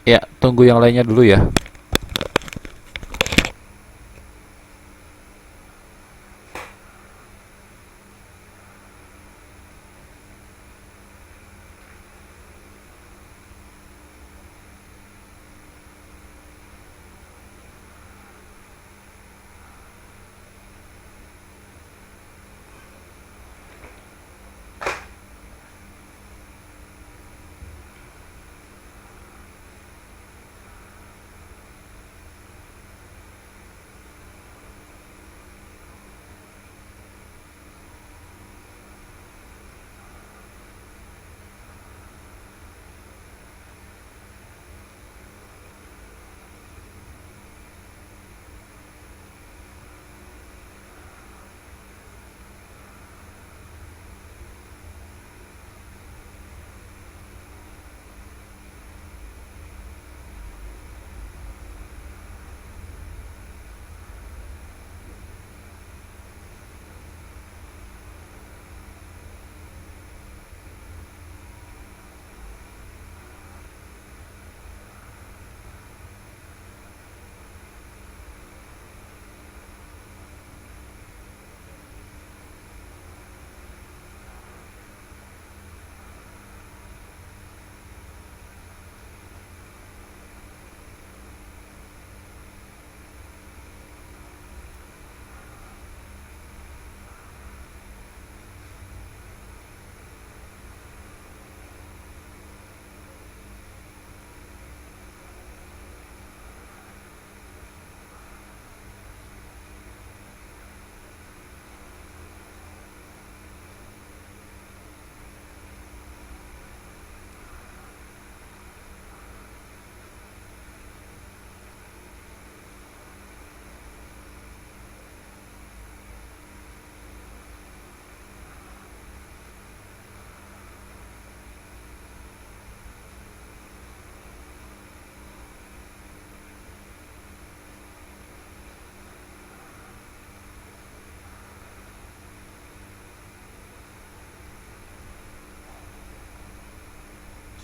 Ya, tunggu yang lainnya dulu ya.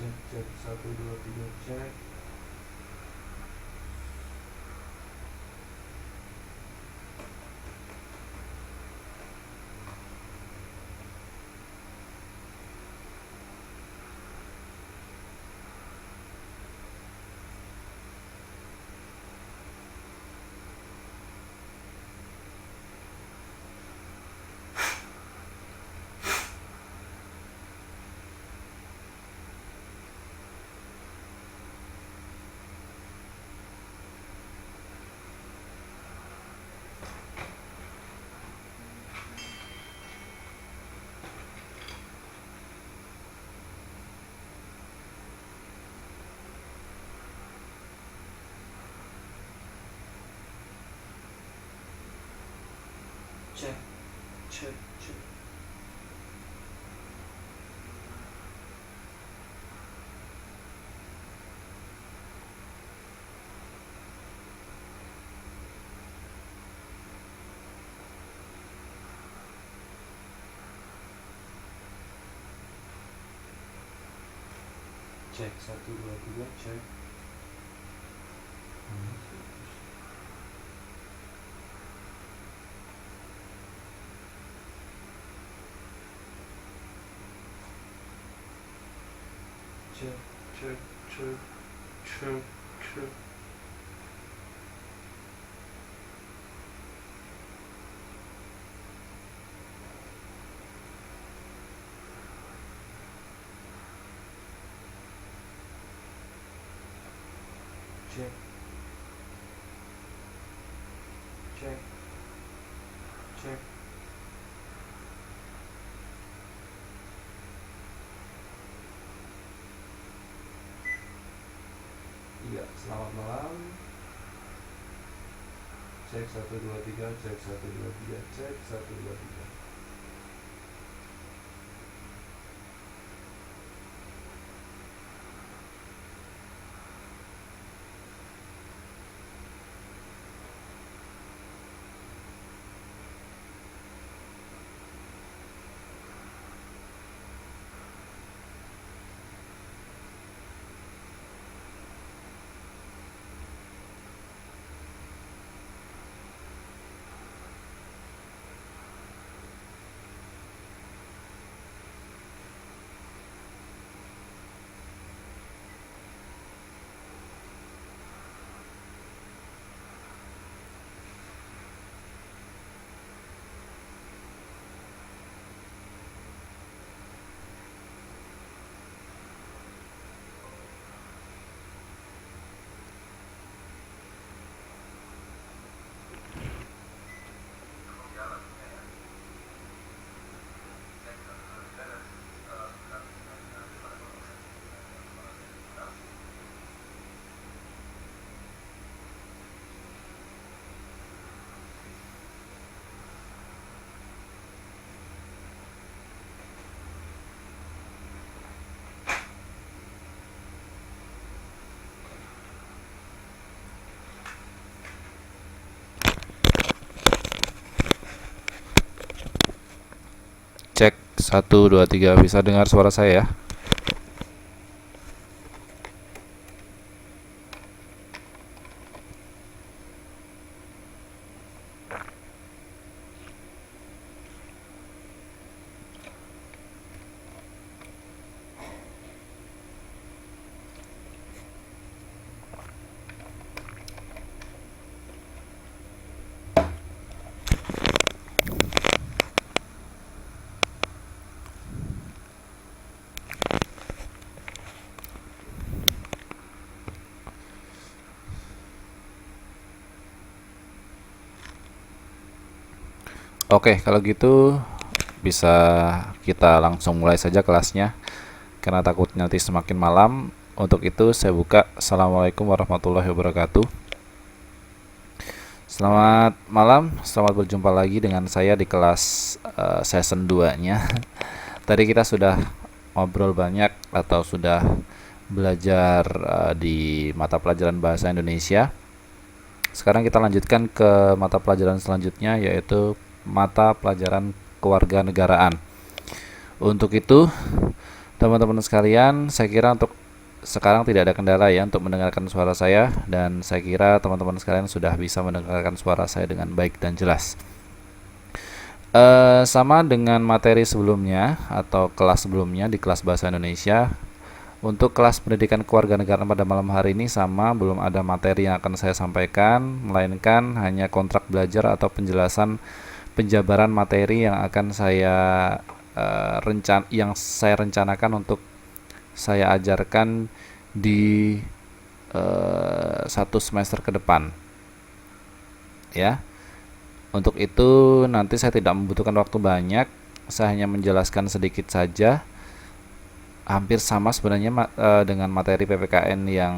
Cek cek 1 2 3 cek. Cek cek cek. Cek 1 2 3 cek. Cek cek cek cek cek. Cek cek cek. Iya, selamat malam. Cek 1 2 3 cek 1 2 3 cek 1 2 3. 1, 2, 3. Bisa dengar suara saya ya? Oke, kalau gitu bisa kita langsung mulai saja kelasnya, karena takut nanti semakin malam. Untuk itu saya buka. Assalamualaikum warahmatullahi wabarakatuh. Selamat malam, selamat berjumpa lagi dengan saya di kelas season 2-nya. Tadi kita sudah ngobrol banyak atau sudah belajar di mata pelajaran bahasa Indonesia. Sekarang kita lanjutkan ke mata pelajaran selanjutnya, yaitu mata pelajaran kewarganegaraan. Untuk itu, teman-teman sekalian, saya kira untuk sekarang tidak ada kendala ya untuk mendengarkan suara saya, dan saya kira teman-teman sekalian sudah bisa mendengarkan suara saya dengan baik dan jelas. Sama dengan materi sebelumnya atau kelas sebelumnya di kelas bahasa Indonesia, untuk kelas pendidikan kewarganegaraan pada malam hari ini sama, belum ada materi yang akan saya sampaikan, melainkan hanya kontrak belajar atau penjabaran materi yang akan saya rencanakan untuk saya ajarkan di 1 semester ke depan ya. Untuk itu nanti saya tidak membutuhkan waktu banyak, saya hanya menjelaskan sedikit saja. Hampir sama sebenarnya dengan materi PPKN yang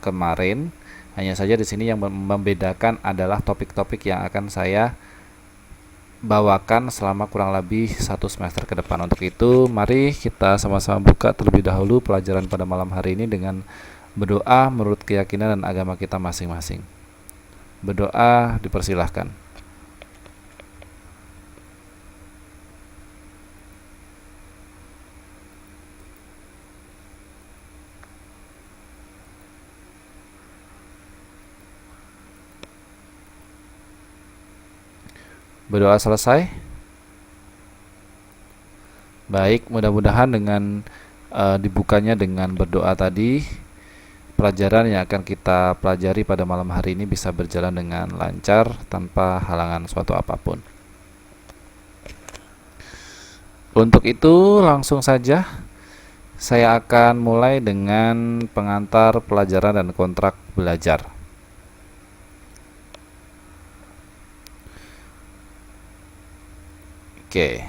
kemarin, hanya saja di sini yang membedakan adalah topik-topik yang akan saya bawakan selama kurang lebih 1 semester ke depan. Untuk itu, mari kita sama-sama buka terlebih dahulu pelajaran pada malam hari ini dengan berdoa menurut keyakinan dan agama kita masing-masing. Berdoa dipersilahkan. Berdoa selesai. Baik, mudah-mudahan dengan dibukanya dengan berdoa tadi, pelajaran yang akan kita pelajari pada malam hari ini bisa berjalan dengan lancar tanpa halangan suatu apapun. Untuk itu langsung saja saya akan mulai dengan pengantar pelajaran dan kontrak belajar. Oke.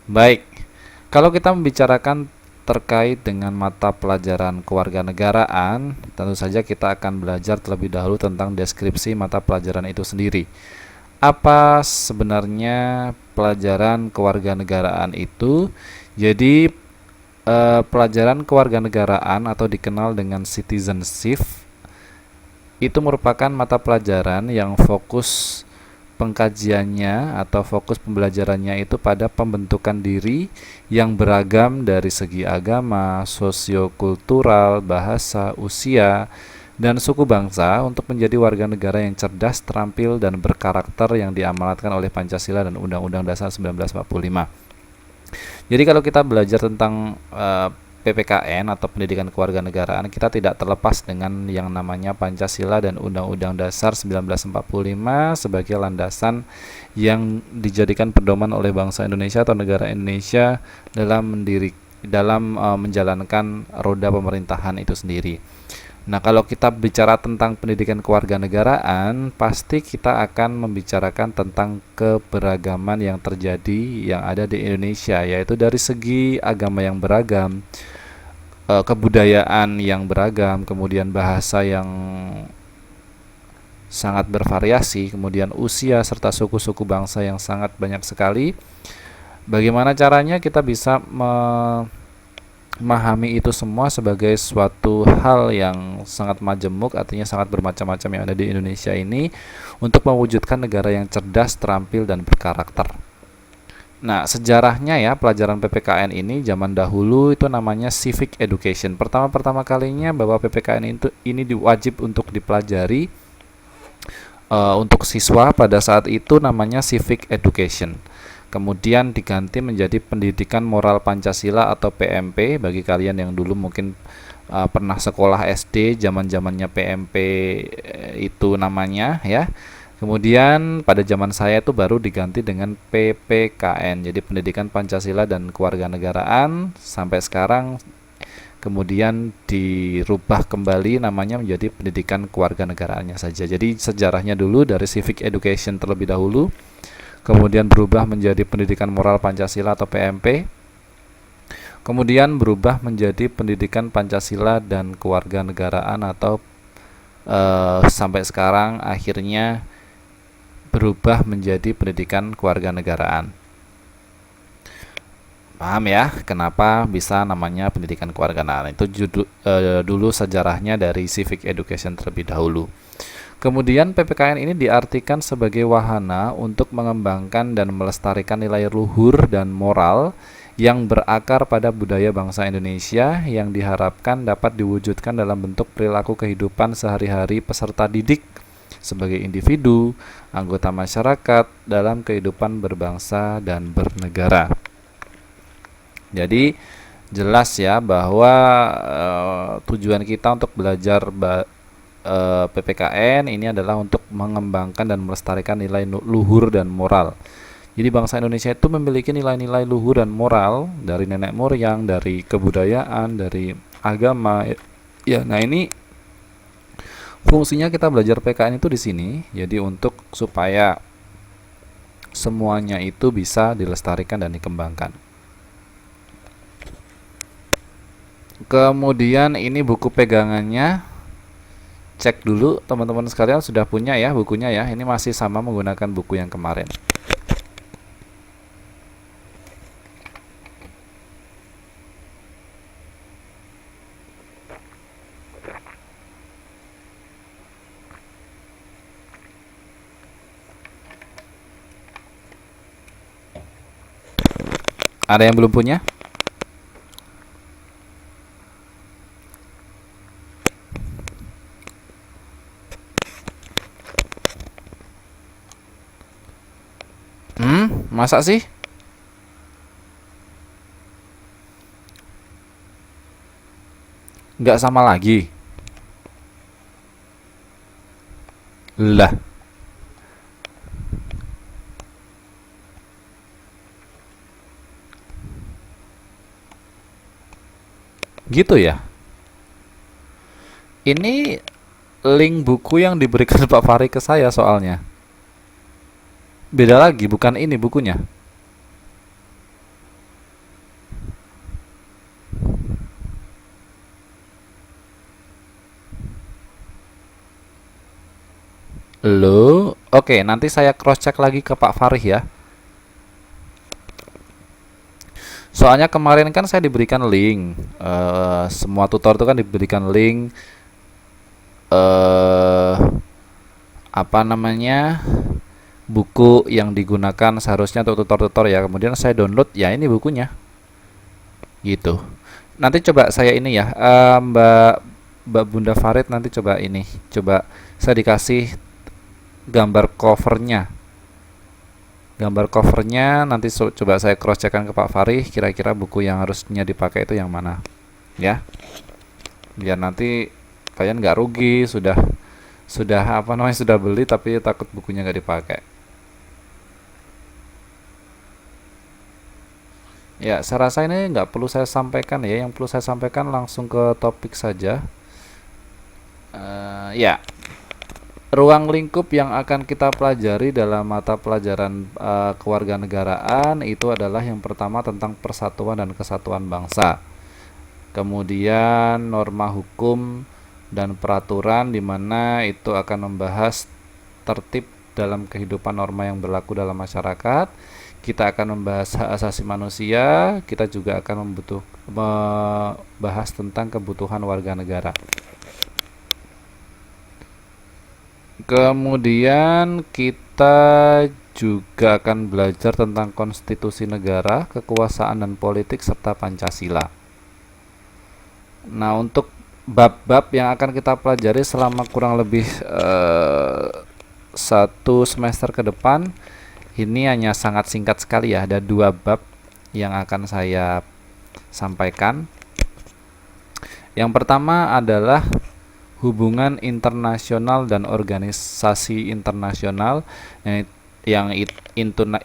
Baik. Kalau kita membicarakan terkait dengan mata pelajaran kewarganegaraan, tentu saja kita akan belajar terlebih dahulu tentang deskripsi mata pelajaran itu sendiri. Apa sebenarnya pelajaran kewarganegaraan itu? Jadi pelajaran kewarganegaraan atau dikenal dengan citizenship itu merupakan mata pelajaran yang fokus pengkajiannya atau fokus pembelajarannya itu pada pembentukan diri yang beragam dari segi agama, sosiokultural, bahasa, usia, dan suku bangsa untuk menjadi warga negara yang cerdas, terampil, dan berkarakter yang diamanatkan oleh Pancasila dan Undang-Undang Dasar 1945. Jadi kalau kita belajar tentang PPKN atau pendidikan kewarganegaraan, kita tidak terlepas dengan yang namanya Pancasila dan Undang-Undang Dasar 1945 sebagai landasan yang dijadikan pedoman oleh bangsa Indonesia atau negara Indonesia dalam menjalankan roda pemerintahan itu sendiri. Nah, kalau kita bicara tentang pendidikan kewarganegaraan, pasti kita akan membicarakan tentang keberagaman yang terjadi yang ada di Indonesia, yaitu dari segi agama yang beragam, kebudayaan yang beragam, kemudian bahasa yang sangat bervariasi, kemudian usia serta suku-suku bangsa yang sangat banyak sekali. Bagaimana caranya kita bisa memahami itu semua sebagai suatu hal yang sangat majemuk, artinya sangat bermacam-macam yang ada di Indonesia ini, untuk mewujudkan negara yang cerdas, terampil, dan berkarakter. Nah, sejarahnya ya, pelajaran PPKN ini zaman dahulu itu namanya civic education. Pertama kalinya bahwa PPKN ini diwajib untuk dipelajari untuk siswa pada saat itu namanya civic education. Kemudian diganti menjadi pendidikan moral Pancasila atau PMP bagi kalian yang dulu mungkin pernah sekolah SD zaman-zamannya PMP itu namanya ya. Kemudian pada zaman saya itu baru diganti dengan PPKN, jadi Pendidikan Pancasila dan Kewarganegaraan. Sampai sekarang kemudian dirubah kembali namanya menjadi Pendidikan Kewarganegaraannya saja. Jadi sejarahnya dulu dari Civic Education terlebih dahulu, kemudian berubah menjadi Pendidikan Moral Pancasila atau PMP, kemudian berubah menjadi Pendidikan Pancasila dan Kewarganegaraan atau sampai sekarang akhirnya berubah menjadi Pendidikan Kewarganegaraan. Paham ya kenapa bisa namanya Pendidikan Kewarganegaraan? Itu dulu sejarahnya dari Civic Education terlebih dahulu. Kemudian PPKN ini diartikan sebagai wahana untuk mengembangkan dan melestarikan nilai luhur dan moral yang berakar pada budaya bangsa Indonesia, yang diharapkan dapat diwujudkan dalam bentuk perilaku kehidupan sehari-hari peserta didik sebagai individu, anggota masyarakat dalam kehidupan berbangsa dan bernegara. Jadi jelas ya bahwa tujuan kita untuk belajar PPKN ini adalah untuk mengembangkan dan melestarikan nilai luhur dan moral. Jadi bangsa Indonesia itu memiliki nilai-nilai luhur dan moral dari nenek moyang, dari kebudayaan, dari agama. Ya, nah ini fungsinya kita belajar PKN itu di sini. Jadi untuk supaya semuanya itu bisa dilestarikan dan dikembangkan. Kemudian ini buku pegangannya. Cek dulu teman-teman sekalian sudah punya ya bukunya ya. Ini masih sama menggunakan buku yang kemarin. Ada yang belum punya? Masa sih? Nggak sama lagi? Lah, gitu ya? Ini link buku yang diberikan Pak Fahri ke saya soalnya. Beda lagi, bukan ini bukunya. Loh, oke, nanti saya cross check lagi ke Pak Farih ya. Soalnya kemarin kan saya diberikan link, semua tutor itu kan diberikan link, eh apa namanya, buku yang digunakan seharusnya untuk tutor-tutor ya. Kemudian saya download, ya ini bukunya, gitu. Nanti coba saya ini ya, Mbak Bunda Farid nanti coba ini, coba saya dikasih gambar covernya. Gambar covernya nanti coba saya cross checkkan ke Pak Farih, kira-kira buku yang harusnya dipakai itu yang mana, ya. Biar nanti kalian nggak rugi, sudah apa namanya sudah beli tapi takut bukunya nggak dipakai. Ya, saya rasa ini nggak perlu saya sampaikan ya. Yang perlu saya sampaikan langsung ke topik saja. Ya, ruang lingkup yang akan kita pelajari dalam mata pelajaran kewarganegaraan itu adalah yang pertama tentang persatuan dan kesatuan bangsa. Kemudian norma hukum dan peraturan, di mana itu akan membahas tertib dalam kehidupan norma yang berlaku dalam masyarakat. kita akan membahas hak asasi manusia, kita juga akan membahas tentang kebutuhan warga negara. Kemudian kita juga akan belajar tentang konstitusi negara, kekuasaan dan politik, serta Pancasila. Nah, untuk bab-bab yang akan kita pelajari selama kurang lebih 1 semester ke depan, ini hanya sangat singkat sekali ya. Ada 2 bab yang akan saya sampaikan. Yang pertama adalah hubungan internasional dan organisasi internasional,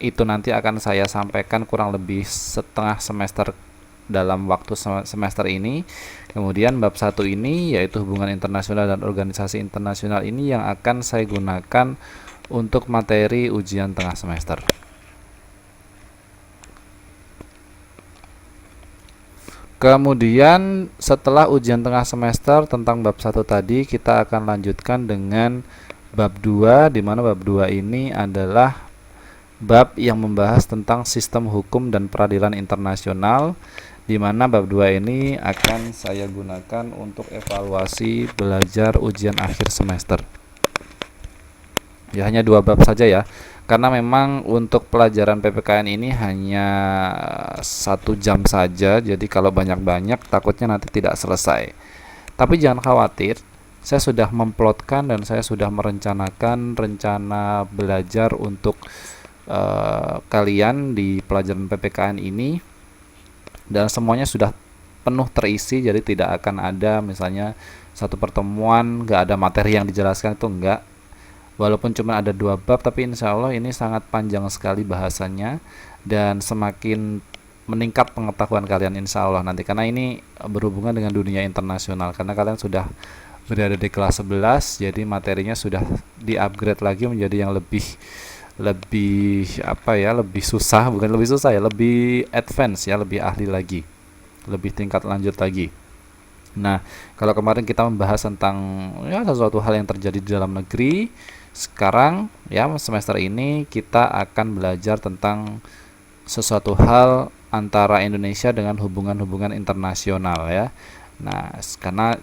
itu nanti akan saya sampaikan kurang lebih setengah semester dalam waktu semester ini. Kemudian bab 1 ini yaitu hubungan internasional dan organisasi internasional ini yang akan saya gunakan untuk materi ujian tengah semester. Kemudian setelah ujian tengah semester tentang bab 1 tadi, kita akan lanjutkan dengan bab 2, di mana bab 2 ini adalah bab yang membahas tentang sistem hukum dan peradilan internasional, di mana bab 2 ini akan saya gunakan untuk evaluasi belajar ujian akhir semester. Ya, hanya 2 bab saja ya. Karena memang untuk pelajaran PPKN ini hanya 1 jam saja, jadi kalau banyak-banyak takutnya nanti tidak selesai. Tapi jangan khawatir, saya sudah memplotkan dan saya sudah merencanakan rencana belajar untuk kalian di pelajaran PPKN ini, dan semuanya sudah penuh terisi, jadi tidak akan ada misalnya satu pertemuan nggak ada materi yang dijelaskan, itu enggak. Walaupun cuma ada 2 bab, tapi insya Allah ini sangat panjang sekali bahasannya dan semakin meningkat pengetahuan kalian insya Allah nanti, karena ini berhubungan dengan dunia internasional, karena kalian sudah berada di kelas 11, jadi materinya sudah di-upgrade lagi menjadi yang lebih lebih susah, bukan lebih susah ya, lebih advance ya, lebih ahli lagi, lebih tingkat lanjut lagi. Nah, kalau kemarin kita membahas tentang ya sesuatu hal yang terjadi di dalam negeri, sekarang ya semester ini kita akan belajar tentang sesuatu hal antara Indonesia dengan hubungan-hubungan internasional ya. Nah, karena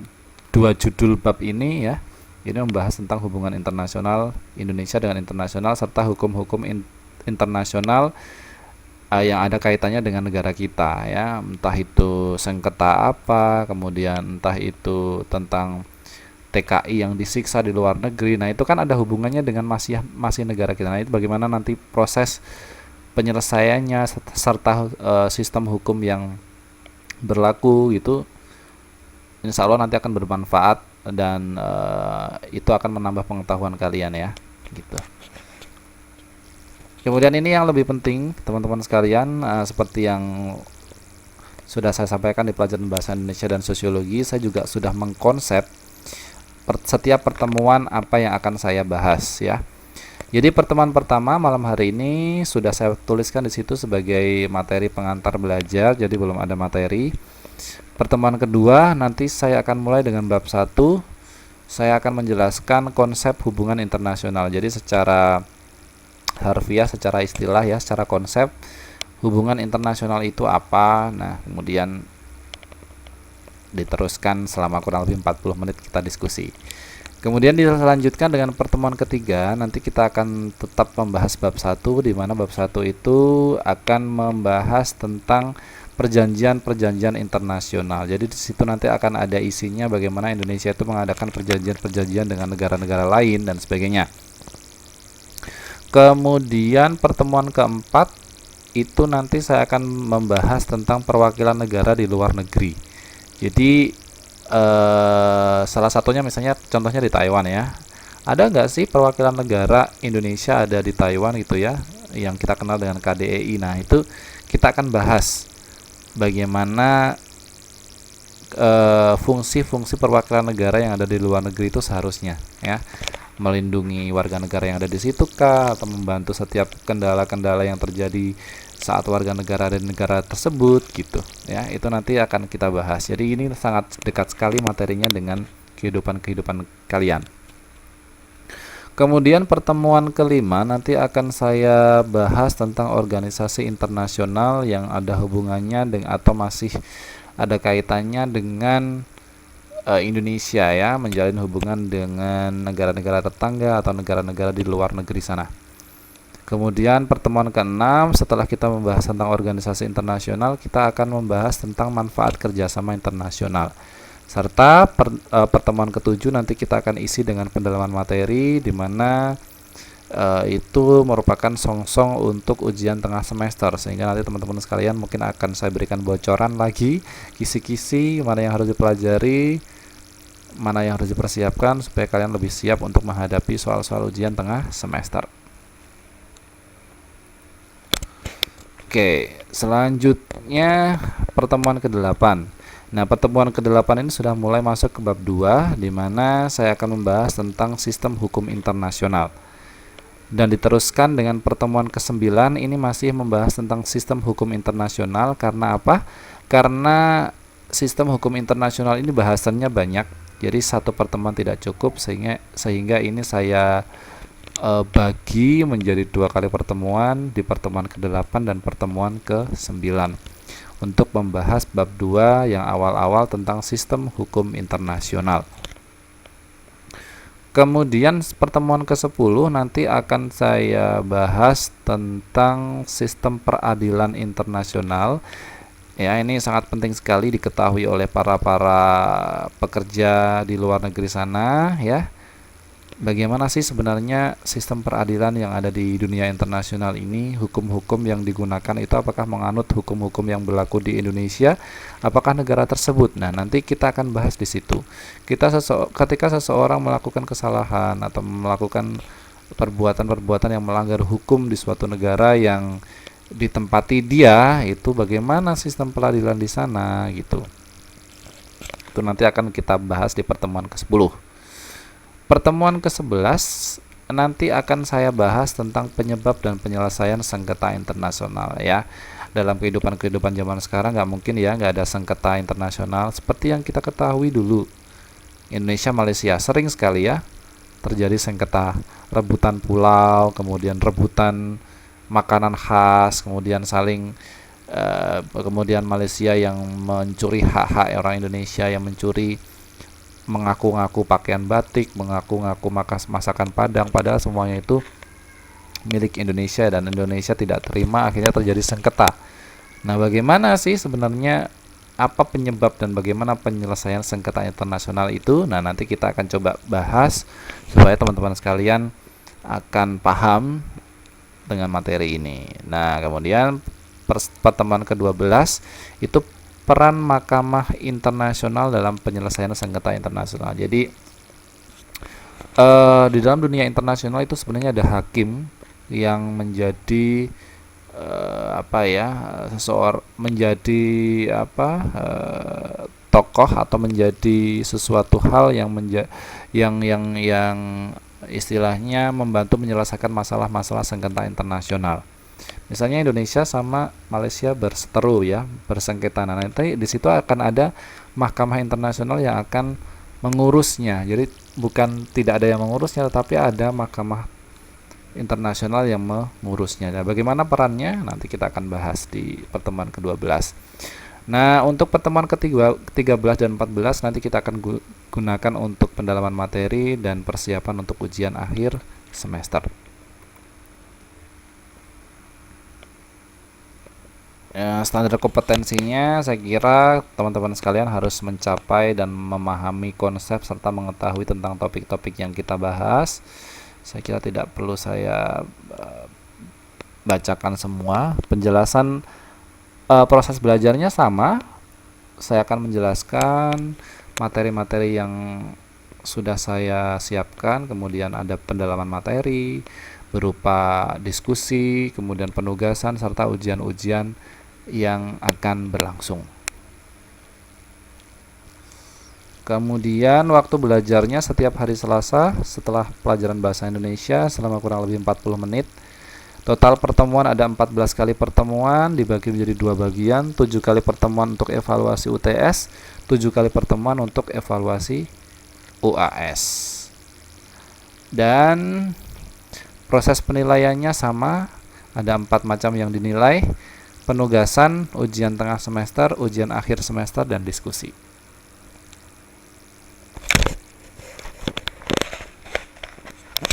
2 judul bab ini ya, ini membahas tentang hubungan internasional Indonesia dengan internasional serta hukum-hukum internasional yang ada kaitannya dengan negara kita ya, entah itu sengketa apa, kemudian entah itu tentang TKI yang disiksa di luar negeri. Nah, itu kan ada hubungannya dengan masih negara kita. Nah, itu bagaimana nanti proses penyelesaiannya serta sistem hukum yang berlaku itu, insya Allah nanti akan bermanfaat dan itu akan menambah pengetahuan kalian ya, gitu. Kemudian ini yang lebih penting teman-teman sekalian, seperti yang sudah saya sampaikan di pelajaran bahasa Indonesia dan sosiologi, saya juga sudah mengkonsep setiap pertemuan apa yang akan saya bahas ya. Jadi pertemuan pertama malam hari ini sudah saya tuliskan di situ sebagai materi pengantar belajar, jadi belum ada materi. Pertemuan kedua nanti saya akan mulai dengan bab 1. Saya akan menjelaskan konsep hubungan internasional. Jadi secara harfiah, secara istilah ya, secara konsep hubungan internasional itu apa. Nah, kemudian diteruskan selama kurang lebih 40 menit kita diskusi. Kemudian dilanjutkan dengan pertemuan ketiga, nanti kita akan tetap membahas bab 1, di mana bab 1 itu akan membahas tentang perjanjian-perjanjian internasional. Jadi di situ nanti akan ada isinya bagaimana Indonesia itu mengadakan perjanjian-perjanjian dengan negara-negara lain dan sebagainya. Kemudian pertemuan keempat itu nanti saya akan membahas tentang perwakilan negara di luar negeri. Jadi salah satunya misalnya contohnya di Taiwan ya. Ada nggak sih perwakilan negara Indonesia ada di Taiwan gitu ya, yang kita kenal dengan KDEI. Nah, itu kita akan bahas bagaimana fungsi-fungsi perwakilan negara yang ada di luar negeri itu seharusnya ya, melindungi warga negara yang ada di situ kah, atau membantu setiap kendala-kendala yang terjadi saat warga negara dari negara tersebut gitu ya. Itu nanti akan kita bahas. Jadi ini sangat dekat sekali materinya dengan kehidupan kalian. Kemudian pertemuan kelima nanti akan saya bahas tentang organisasi internasional yang ada hubungannya dengan atau masih ada kaitannya dengan Indonesia ya, menjalin hubungan dengan negara-negara tetangga atau negara-negara di luar negeri sana. Kemudian pertemuan ke-6, setelah kita membahas tentang organisasi internasional, kita akan membahas tentang manfaat kerjasama internasional. Serta pertemuan ke-7 nanti kita akan isi dengan pendalaman materi, di mana itu merupakan songsong untuk ujian tengah semester, sehingga nanti teman-teman sekalian mungkin akan saya berikan bocoran lagi, kisi-kisi mana yang harus dipelajari, mana yang harus dipersiapkan supaya kalian lebih siap untuk menghadapi soal-soal ujian tengah semester. Oke, selanjutnya pertemuan ke-8. Nah, pertemuan ke-8 ini sudah mulai masuk ke bab 2, di mana saya akan membahas tentang sistem hukum internasional. Dan diteruskan dengan pertemuan ke-9, ini masih membahas tentang sistem hukum internasional. Karena apa? Karena sistem hukum internasional ini bahasannya banyak, jadi satu pertemuan tidak cukup, sehingga ini saya bagi menjadi 2 kali pertemuan, di pertemuan ke-8 dan pertemuan ke-9, untuk membahas bab 2 yang awal-awal tentang sistem hukum internasional. Kemudian pertemuan ke-10 nanti akan saya bahas tentang sistem peradilan internasional. Ya, ini sangat penting sekali diketahui oleh para pekerja di luar negeri sana ya. Bagaimana sih sebenarnya sistem peradilan yang ada di dunia internasional ini? Hukum-hukum yang digunakan itu apakah menganut hukum-hukum yang berlaku di Indonesia? Apakah negara tersebut? Nah, nanti kita akan bahas di situ. Ketika seseorang melakukan kesalahan atau melakukan perbuatan-perbuatan yang melanggar hukum di suatu negara yang ditempati dia, itu bagaimana sistem peradilan di sana gitu. Itu nanti akan kita bahas di pertemuan ke-10. Pertemuan ke-11 nanti akan saya bahas tentang penyebab dan penyelesaian sengketa internasional ya. Dalam kehidupan zaman sekarang nggak mungkin ya nggak ada sengketa internasional. Seperti yang kita ketahui dulu, Indonesia Malaysia sering sekali ya terjadi sengketa, rebutan pulau, kemudian rebutan makanan khas, kemudian kemudian Malaysia yang mencuri hak-hak orang Indonesia, yang mencuri, mengaku-ngaku pakaian batik, mengaku-ngaku masakan Padang, padahal semuanya itu milik Indonesia dan Indonesia tidak terima, akhirnya terjadi sengketa. Nah, bagaimana sih sebenarnya, apa penyebab dan bagaimana penyelesaian sengketa internasional itu? Nah, nanti kita akan coba bahas supaya teman-teman sekalian akan paham dengan materi ini. Nah, kemudian pertemuan ke-12 itu peran Mahkamah Internasional dalam penyelesaian sengketa internasional. Jadi di dalam dunia internasional itu sebenarnya ada hakim yang menjadi tokoh atau menjadi sesuatu hal yang istilahnya membantu menyelesaikan masalah-masalah sengketa internasional. Misalnya Indonesia sama Malaysia berseteru ya, bersengketa. Nah, nanti di situ akan ada Mahkamah Internasional yang akan mengurusnya. Jadi bukan tidak ada yang mengurusnya, tetapi ada Mahkamah Internasional yang mengurusnya. Nah, bagaimana perannya? Nanti kita akan bahas di pertemuan ke-12. Nah, untuk pertemuan ke-13 dan 14 nanti kita akan gunakan untuk pendalaman materi dan persiapan untuk ujian akhir semester. Standar kompetensinya saya kira teman-teman sekalian harus mencapai dan memahami konsep serta mengetahui tentang topik-topik yang kita bahas. Saya kira tidak perlu saya bacakan semua. Penjelasan proses belajarnya sama. Saya akan menjelaskan materi-materi yang sudah saya siapkan, kemudian ada pendalaman materi berupa diskusi, kemudian penugasan serta ujian-ujian yang akan berlangsung. Kemudian waktu belajarnya setiap hari Selasa setelah pelajaran bahasa Indonesia selama kurang lebih 40 menit. Total pertemuan ada 14 kali pertemuan dibagi menjadi 2 bagian, 7 kali pertemuan untuk evaluasi UTS, 7 kali pertemuan untuk evaluasi UAS. Dan proses penilaiannya sama, ada 4 macam yang dinilai: penugasan, ujian tengah semester, ujian akhir semester, dan diskusi.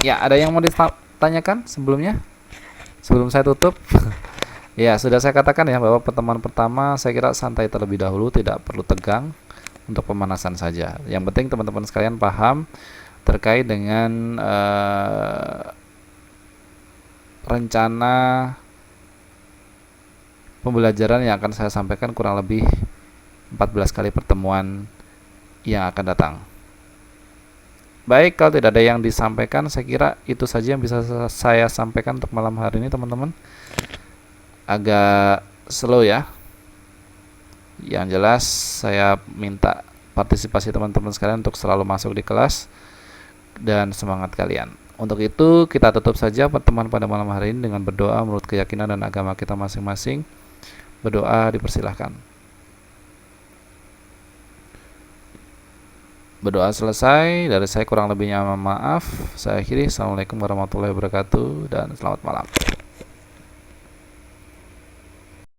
Ya, ada yang mau ditanyakan sebelumnya? Sebelum saya tutup? Ya, sudah saya katakan ya bahwa pertemuan pertama saya kira santai terlebih dahulu, tidak perlu tegang, untuk pemanasan saja. Yang penting teman-teman sekalian paham terkait dengan rencana pembelajaran yang akan saya sampaikan kurang lebih 14 kali pertemuan yang akan datang. Baik, kalau tidak ada yang disampaikan, saya kira itu saja yang bisa saya sampaikan untuk malam hari ini, teman-teman. Agak slow ya. Yang jelas saya minta partisipasi teman-teman sekalian untuk selalu masuk di kelas dan semangat kalian. Untuk itu kita tutup saja pertemuan pada malam hari ini dengan berdoa menurut keyakinan dan agama kita masing-masing. Berdoa dipersilahkan. Berdoa selesai, dari saya kurang lebihnya mohon maaf. Saya akhiri. Assalamualaikum warahmatullahi wabarakatuh dan selamat malam.